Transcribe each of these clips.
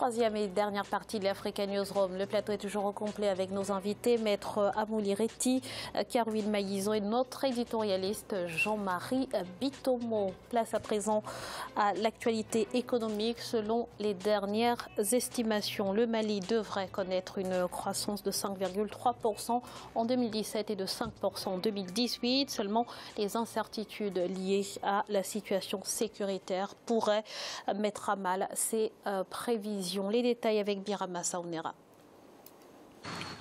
troisième et dernière partie de l'Africa Newsroom. Le plateau est toujours au complet avec nos invités, Maître Amouli Reti, Caroline Maïzo et notre éditorialiste Jean-Marie Bitomo. Place à présent à l'actualité économique. Selon les dernières estimations, le Mali devrait connaître une croissance de 5,3% en 2017 et de 5% en 2018. Seulement, les incertitudes liées à la situation sécuritaire pourraient mettre à mal ces prévisions. Les détails avec Birama Saounera.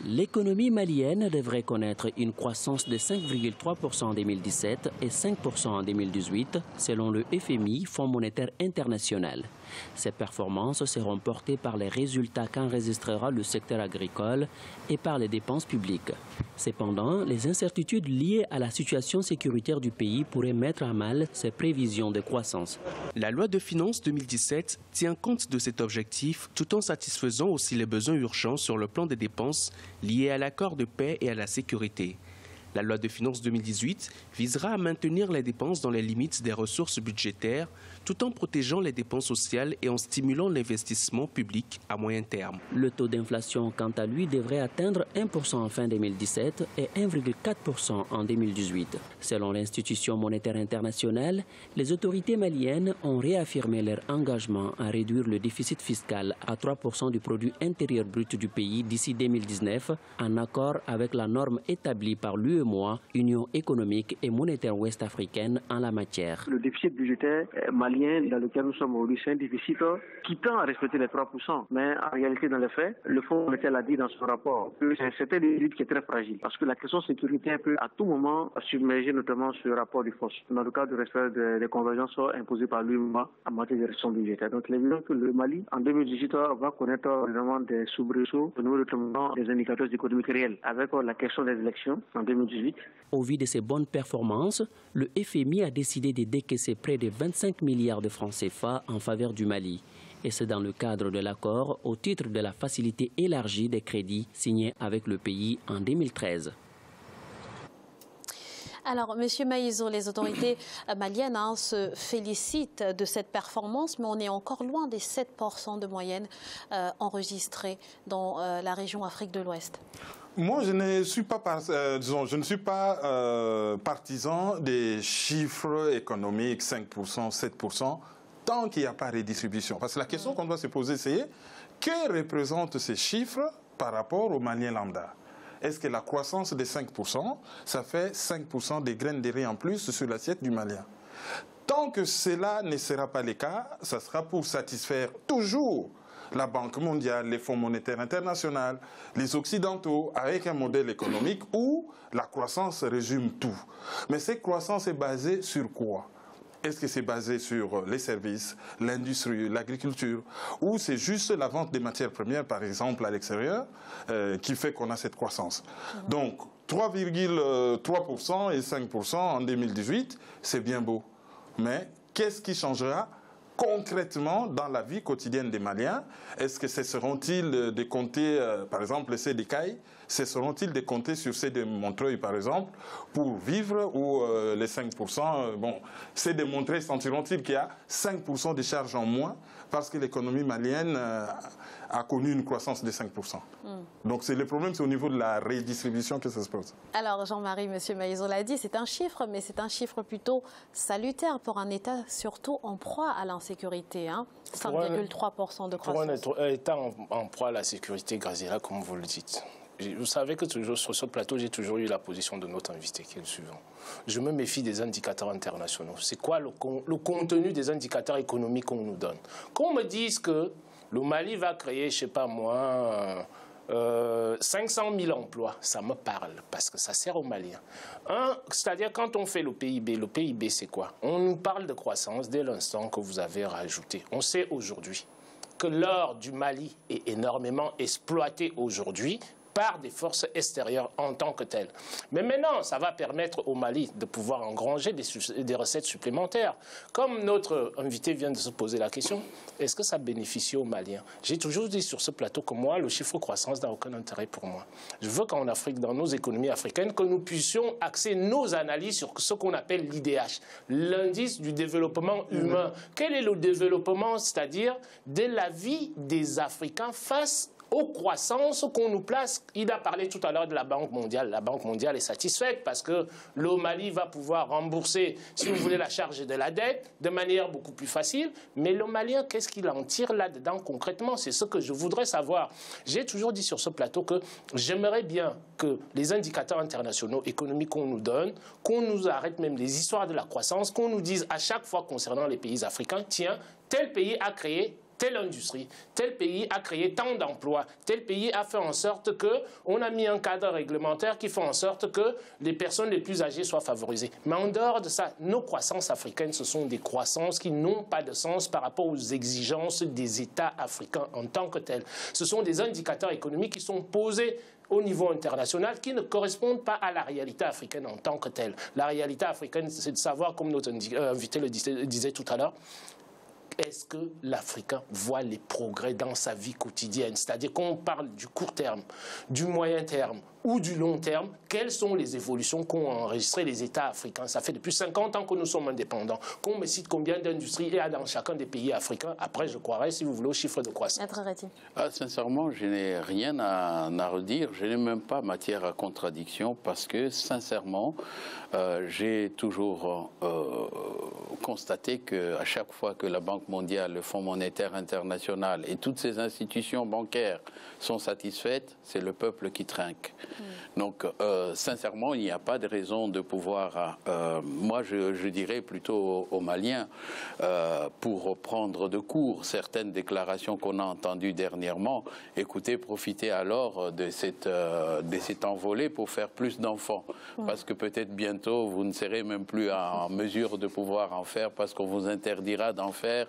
L'économie malienne devrait connaître une croissance de 5,3% en 2017 et 5% en 2018, selon le FMI, Fonds monétaire international. Ces performances seront portées par les résultats qu'enregistrera le secteur agricole et par les dépenses publiques. Cependant, les incertitudes liées à la situation sécuritaire du pays pourraient mettre à mal ces prévisions de croissance. La loi de finances 2017 tient compte de cet objectif tout en satisfaisant aussi les besoins urgents sur le plan des dépenses liés à l'accord de paix et à la sécurité. La loi de finances 2018 visera à maintenir les dépenses dans les limites des ressources budgétaires tout en protégeant les dépenses sociales et en stimulant l'investissement public à moyen terme. Le taux d'inflation, quant à lui, devrait atteindre 1% en fin 2017 et 1,4% en 2018. Selon l'institution monétaire internationale, les autorités maliennes ont réaffirmé leur engagement à réduire le déficit fiscal à 3% du produit intérieur brut du pays d'ici 2019, en accord avec la norme établie par l'UEMOA, Union économique et monétaire ouest-africaine, en la matière. Le déficit budgétaire malien dans lequel nous sommes aujourd'hui, c'est un déficit qui tend à respecter les 3%. Mais en réalité, dans les faits, le Fonds monétaire l'a dit dans son rapport que c'est un déficit qui est très fragile. Parce que la question sécuritaire peut à tout moment submerger notamment ce rapport du FOS, dans le cadre du respect des convergences imposées par l'UEMOA en matière de gestion budgétaire. Donc, il est évident que le Mali, en 2018, va connaître vraiment des soubresauts au niveau notamment des indicateurs économiques réels, avec la question des élections en 2018. Au vu de ces bonnes performances, le FMI a décidé de décaisser près de 25 milliards de francs CFA en faveur du Mali. Et c'est dans le cadre de l'accord au titre de la facilité élargie des crédits signée avec le pays en 2013. Alors, Monsieur Maïzo, les autorités maliennes se félicitent de cette performance, mais on est encore loin des 7% de moyenne enregistrés dans la région Afrique de l'Ouest. Moi, je ne suis pas, partisan des chiffres économiques 5%, 7%, tant qu'il n'y a pas de redistribution. Parce que la question qu'on doit se poser, c'est que représentent ces chiffres par rapport aux Maliens lambda? Est-ce que la croissance de 5%, ça fait 5% des graines de riz en plus sur l'assiette du Malien? Tant que cela ne sera pas le cas, ça sera pour satisfaire toujours la Banque mondiale, les fonds monétaires internationaux, les Occidentaux, avec un modèle économique où la croissance résume tout. Mais cette croissance est basée sur quoi? Est-ce que c'est basé sur les services, l'industrie, l'agriculture, ou c'est juste la vente des matières premières, par exemple, à l'extérieur, qui fait qu'on a cette croissance? Donc, 3,3% et 5% en 2018, c'est bien beau. Mais qu'est-ce qui changera concrètement dans la vie quotidienne des Maliens? Est-ce que cesseront-ils de compter, par exemple, les CDK, cesseront-ils de compter sur ces de Montreuil, par exemple, pour vivre, ou les 5%, bon, ces de Montreuil sentiront-ils qu'il y a 5% de charges en moins parce que l'économie malienne a connu une croissance de 5%. Donc le problème, c'est au niveau de la redistribution que ça se pose. Alors Jean-Marie, M. Maïzo l'a dit, c'est un chiffre, mais c'est un chiffre plutôt salutaire pour un État surtout en proie à l'insécurité. 5,3% de croissance. Pour un État en proie à la sécurité, Grazira, comme vous le dites. Vous savez que toujours sur ce plateau, j'ai toujours eu la position de notre invité qui est le suivant. Je me méfie des indicateurs internationaux. C'est quoi le contenu des indicateurs économiques qu'on nous donne? Qu'on me dise que le Mali va créer, je ne sais pas moi, 500 000 emplois, ça me parle parce que ça sert aux Maliens. C'est-à-dire quand on fait le PIB c'est quoi? On nous parle de croissance dès l'instant que vous avez rajouté. On sait aujourd'hui que l'or du Mali est énormément exploité aujourd'hui par des forces extérieures en tant que telles. Mais maintenant, ça va permettre au Mali de pouvoir engranger des recettes supplémentaires. Comme notre invité vient de se poser la question, est-ce que ça bénéficie aux Maliens? J'ai toujours dit sur ce plateau que moi, le chiffre croissance n'a aucun intérêt pour moi. Je veux qu'en Afrique, dans nos économies africaines, que nous puissions axer nos analyses sur ce qu'on appelle l'IDH, l'indice du développement humain. Quel est le développement, c'est-à-dire de la vie des Africains face aux croissances qu'on nous place? Il a parlé tout à l'heure de la Banque mondiale. La Banque mondiale est satisfaite parce que le Mali va pouvoir rembourser, si vous voulez, la charge de la dette de manière beaucoup plus facile. Mais le Malien, qu'est-ce qu'il en tire là-dedans concrètement? C'est ce que je voudrais savoir. J'ai toujours dit sur ce plateau que j'aimerais bien que les indicateurs internationaux économiques qu'on nous donne, qu'on nous arrête même les histoires de la croissance, qu'on nous dise à chaque fois concernant les pays africains, tiens, tel pays a créé telle industrie, tel pays a créé tant d'emplois, tel pays a fait en sorte qu'on a mis un cadre réglementaire qui fait en sorte que les personnes les plus âgées soient favorisées. Mais en dehors de ça, nos croissances africaines, ce sont des croissances qui n'ont pas de sens par rapport aux exigences des États africains en tant que tels. Ce sont des indicateurs économiques qui sont posés au niveau international qui ne correspondent pas à la réalité africaine en tant que telle. La réalité africaine, c'est de savoir, comme notre invité le disait tout à l'heure, est-ce que l'Africain voit les progrès dans sa vie quotidienne? C'est-à-dire qu'on parle du court terme, du moyen terme ou du long terme, quelles sont les évolutions qu'ont enregistrées les États africains? Ça fait depuis 50 ans que nous sommes indépendants. Qu'on me cite combien d'industries il y a dans chacun des pays africains. Après, je croirais, si vous voulez, au chiffre de croissance. Sincèrement, je n'ai rien à redire. Je n'ai même pas matière à contradiction parce que, sincèrement, j'ai toujours constaté qu'à chaque fois que la Banque mondiale, le Fonds monétaire international et toutes ces institutions bancaires sont satisfaites, c'est le peuple qui trinque. Donc, sincèrement, il n'y a pas de raison de pouvoir... moi, je dirais plutôt aux Maliens, pour prendre de court certaines déclarations qu'on a entendues dernièrement, écoutez, profitez alors de cette envolée pour faire plus d'enfants. Parce que peut-être bientôt, vous ne serez même plus en mesure de pouvoir en faire parce qu'on vous interdira d'en faire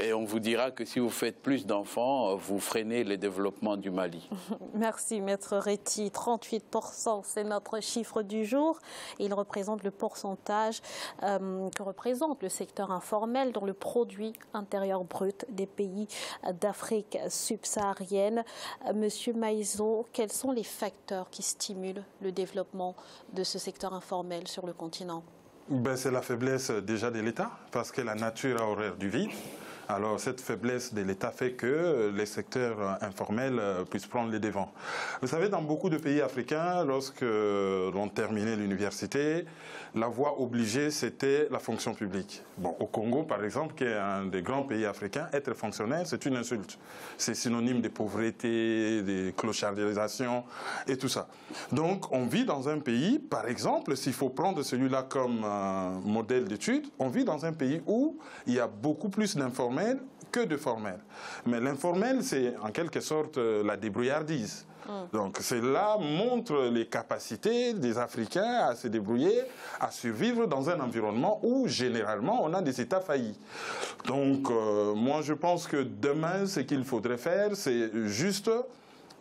et on vous dira que si vous faites plus d'enfants, vous freinez le développement du Mali. Merci, Maître Réti. 38%, c'est notre chiffre du jour. Il représente le pourcentage que représente le secteur informel dans le produit intérieur brut des pays d'Afrique subsaharienne. Monsieur Maïzo, quels sont les facteurs qui stimulent le développement de ce secteur informel sur le continent? C'est la faiblesse déjà de l'État, parce que la nature a horreur du vide. Alors cette faiblesse de l'État fait que les secteurs informels puissent prendre les devants. Vous savez, dans beaucoup de pays africains, lorsque l'on terminait l'université, la voie obligée, c'était la fonction publique. Bon, au Congo, par exemple, qui est un des grands pays africains, être fonctionnaire, c'est une insulte. C'est synonyme de pauvreté, de clochardisation et tout ça. Donc, on vit dans un pays, par exemple, s'il faut prendre celui-là comme modèle d'étude, on vit dans un pays où il y a beaucoup plus d'informels que de formels. Mais l'informel, c'est en quelque sorte la débrouillardise. Donc cela montre les capacités des Africains à se débrouiller, à survivre dans un environnement où généralement on a des États faillis. Donc moi je pense que demain ce qu'il faudrait faire c'est juste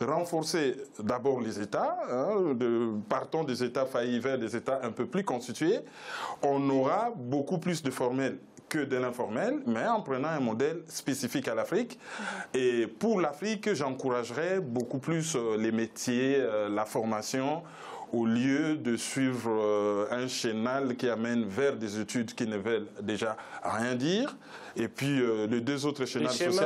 renforcer d'abord les États, partons des États faillis vers des États un peu plus constitués, on aura beaucoup plus de formels que de l'informel, mais en prenant un modèle spécifique à l'Afrique. Et pour l'Afrique, j'encouragerais beaucoup plus les métiers, la formation, au lieu de suivre un chénal qui amène vers des études qui ne veulent déjà rien dire. Et puis les deux autres chénals sociaux.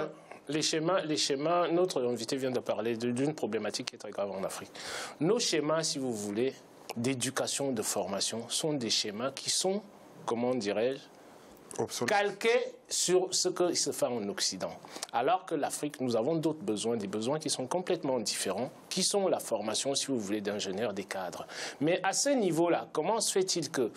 Les schémas, notre invité vient de parler d'une problématique qui est très grave en Afrique. Nos schémas, si vous voulez, d'éducation, de formation, sont des schémas qui sont, comment dirais-je, calqués sur ce qui se fait en Occident. Alors que l'Afrique, nous avons d'autres besoins, des besoins qui sont complètement différents, qui sont la formation, si vous voulez, d'ingénieurs, des cadres. Mais à ce niveau-là, comment se fait-il que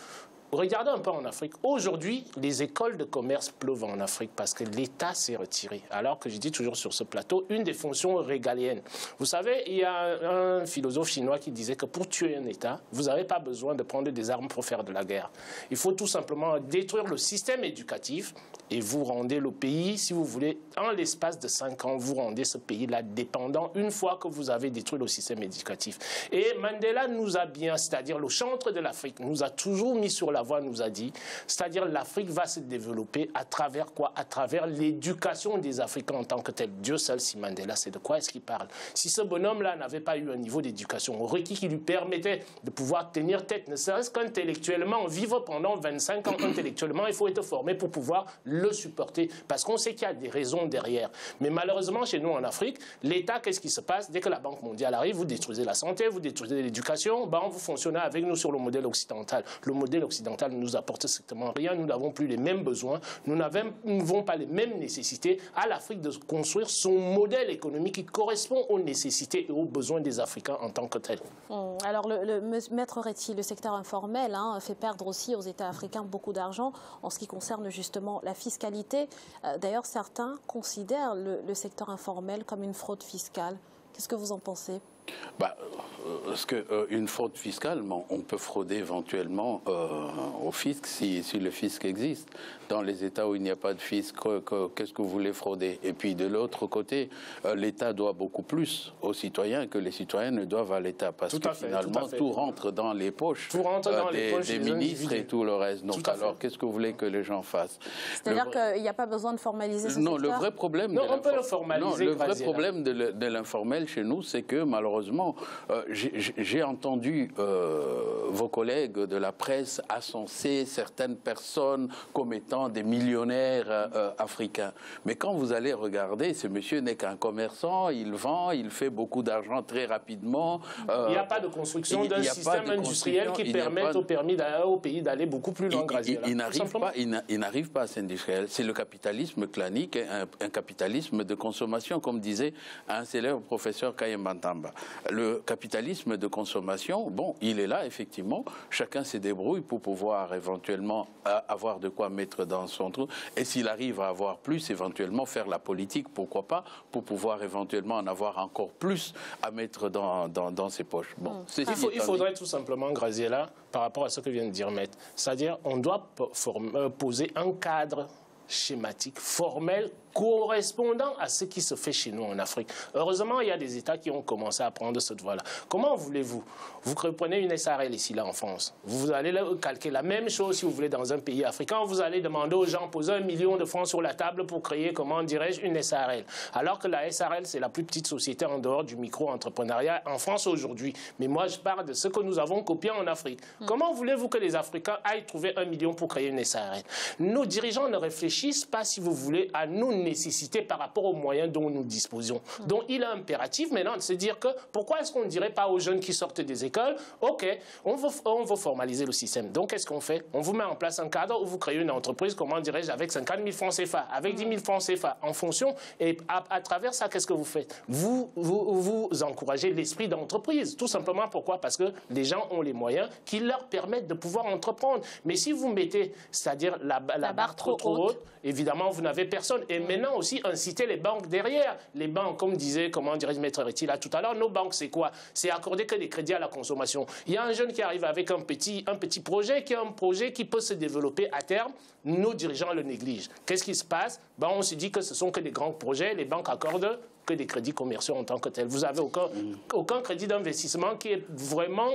regardez un peu en Afrique. Aujourd'hui, les écoles de commerce pleuvent en Afrique parce que l'État s'est retiré. Alors que je dis toujours sur ce plateau, une des fonctions régaliennes. Vous savez, il y a un philosophe chinois qui disait que pour tuer un État, vous n'avez pas besoin de prendre des armes pour faire de la guerre. Il faut tout simplement détruire le système éducatif et vous rendez le pays, si vous voulez, en l'espace de 5 ans, vous rendez ce pays-là dépendant une fois que vous avez détruit le système éducatif. Et Mandela nous a bien, c'est-à-dire le chantre de l'Afrique, nous a toujours mis sur la voie, nous a dit, c'est-à-dire l'Afrique va se développer à travers quoi? À travers l'éducation des Africains en tant que tel. Dieu seul, si Mandela, c'est de quoi est-ce qu'il parle? Si ce bonhomme-là n'avait pas eu un niveau d'éducation requis qui lui permettait de pouvoir tenir tête, ne serait-ce qu'intellectuellement, vivre pendant 25 ans intellectuellement, il faut être formé pour pouvoir le supporter. Parce qu'on sait qu'il y a des raisons derrière. Mais malheureusement, chez nous en Afrique, l'État, qu'est-ce qui se passe? Dès que la Banque mondiale arrive, vous détruisez la santé, vous détruisez l'éducation, vous fonctionnez avec nous sur le modèle occidental. Le modèle occidental ne nous apporte strictement rien, nous n'avons plus les mêmes besoins, nous n'avons pas les mêmes nécessités. À l'Afrique de construire son modèle économique qui correspond aux nécessités et aux besoins des Africains en tant que tel. Alors, Maître Retti, le secteur informel fait perdre aussi aux États africains beaucoup d'argent en ce qui concerne justement la fiscalité. D'ailleurs, certains considèrent le secteur informel comme une fraude fiscale. Qu'est-ce que vous en pensez? Parce qu'une fraude fiscale, on peut frauder éventuellement au fisc si le fisc existe. Dans les États où il n'y a pas de fisc, qu'est-ce que vous voulez frauder? Et puis de l'autre côté, l'État doit beaucoup plus aux citoyens que les citoyens ne doivent à l'État. Parce que finalement, tout rentre dans les poches des ministres et tout le reste. Donc alors, qu'est-ce que vous voulez que les gens fassent? C'est-à-dire qu'il n'y a pas besoin de formaliser ce secteur? Non, le vrai problème de l'informel chez nous, c'est que malheureusement, j'ai entendu vos collègues de la presse ascenser certaines personnes comme étant des millionnaires africains. Mais quand vous allez regarder, ce monsieur n'est qu'un commerçant, il vend, il fait beaucoup d'argent très rapidement. Il n'y a pas de construction d'un système industriel qui permette au pays d'aller beaucoup plus loin. Il n'arrive pas à s'industrialiser. C'est le capitalisme clanique, un capitalisme de consommation, comme disait un célèbre professeur Kayemba Ntamba. Le capitalisme de consommation, bon, il est là, effectivement. Chacun se débrouille pour pouvoir éventuellement avoir de quoi mettre dans son trou. Et s'il arrive à avoir plus, éventuellement faire la politique, pourquoi pas, pour pouvoir éventuellement en avoir encore plus à mettre dans ses poches. Bon, il faudrait tout simplement, Graziella, par rapport à ce que vient de dire Maître, c'est-à-dire on doit poser un cadre schématique, formel, correspondant à ce qui se fait chez nous en Afrique. Heureusement, il y a des États qui ont commencé à prendre cette voie-là. Comment voulez-vous? Vous prenez une SARL ici, là, en France. Vous allez calquer la même chose, si vous voulez, dans un pays africain. Vous allez demander aux gens, poser 1 million de francs sur la table pour créer, comment dirais-je, une SARL. Alors que la SARL, c'est la plus petite société en dehors du micro-entrepreneuriat en France aujourd'hui. Mais moi, je parle de ce que nous avons copié en Afrique. Comment voulez-vous que les Africains aillent trouver 1 million pour créer une SARL? Nos dirigeants ne réfléchissent pas, si vous voulez, à nos nécessités par rapport aux moyens dont nous disposions. Donc il est impératif maintenant de se dire que pourquoi est-ce qu'on ne dirait pas aux jeunes qui sortent des écoles, ok, on veut formaliser le système. Donc qu'est-ce qu'on fait? On vous met en place un cadre où vous créez une entreprise, comment dirais-je, avec 50 000 francs CFA, avec 10 000 francs CFA, en fonction, et à travers ça, qu'est-ce que vous faites? Vous encouragez l'esprit d'entreprise, tout simplement. Pourquoi? Parce que les gens ont les moyens qui leur permettent de pouvoir entreprendre. Mais si vous mettez, c'est-à-dire la barre trop haute, évidemment, vous n'avez personne. Et maintenant aussi, inciter les banques derrière. Les banques, comme disait, comment dirais-je, Maître Retti là tout à l'heure, nos banques, c'est quoi? C'est accorder que des crédits à la consommation. Il y a un jeune qui arrive avec un petit projet, qui est un projet qui peut se développer à terme. Nos dirigeants le négligent. Qu'est-ce qui se passe? On se dit que ce sont que des grands projets. Les banques accordent que des crédits commerciaux en tant que tels. Vous n'avez aucun crédit d'investissement qui est vraiment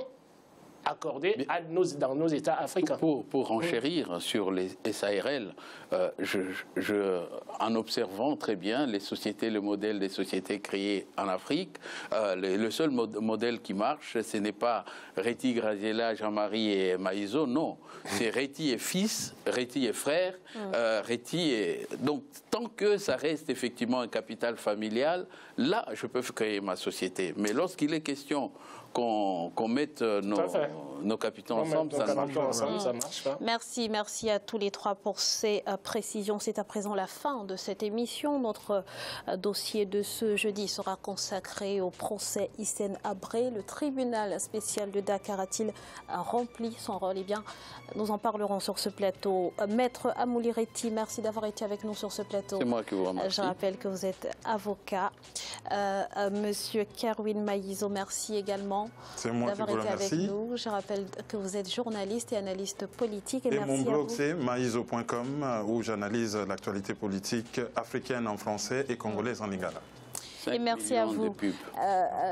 accordé dans nos États africains. Pour enchérir sur les SARL, en observant très bien les sociétés, le modèle des sociétés créées en Afrique, le seul modèle qui marche, ce n'est pas Retti, Graziella, Jean-Marie et Maïzo, non. C'est Retti et fils, Retti et frère, Retti et... Donc, tant que ça reste effectivement un capital familial, là, je peux créer ma société. Mais lorsqu'il est question qu'on mette nos capitaux ensemble, ça ne marche pas. Merci à tous les trois pour ces précisions. C'est à présent la fin de cette émission. Notre dossier de ce jeudi sera consacré au procès Hissène Habré. Le tribunal spécial de Dakar a-t-il rempli son rôle? Eh bien, nous en parlerons sur ce plateau. Maître Amouli-Reti, merci d'avoir été avec nous sur ce plateau. C'est moi qui vous remercie. Je rappelle que vous êtes avocat. Monsieur Kerwin Maïzo, merci également d'avoir été avec nous. Je rappelle que vous êtes journaliste et analyste politique. Et mon blog, c'est maïzo.com, où j'analyse l'actualité politique africaine en français et congolaise en lingala. Et merci à vous,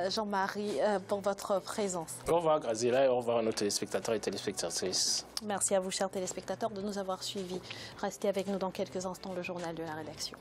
Jean-Marie, pour votre présence. Au revoir, Graziella, et au revoir à nos téléspectateurs et téléspectatrices. Merci à vous, chers téléspectateurs, de nous avoir suivis. Restez avec nous dans quelques instants, le journal de la rédaction.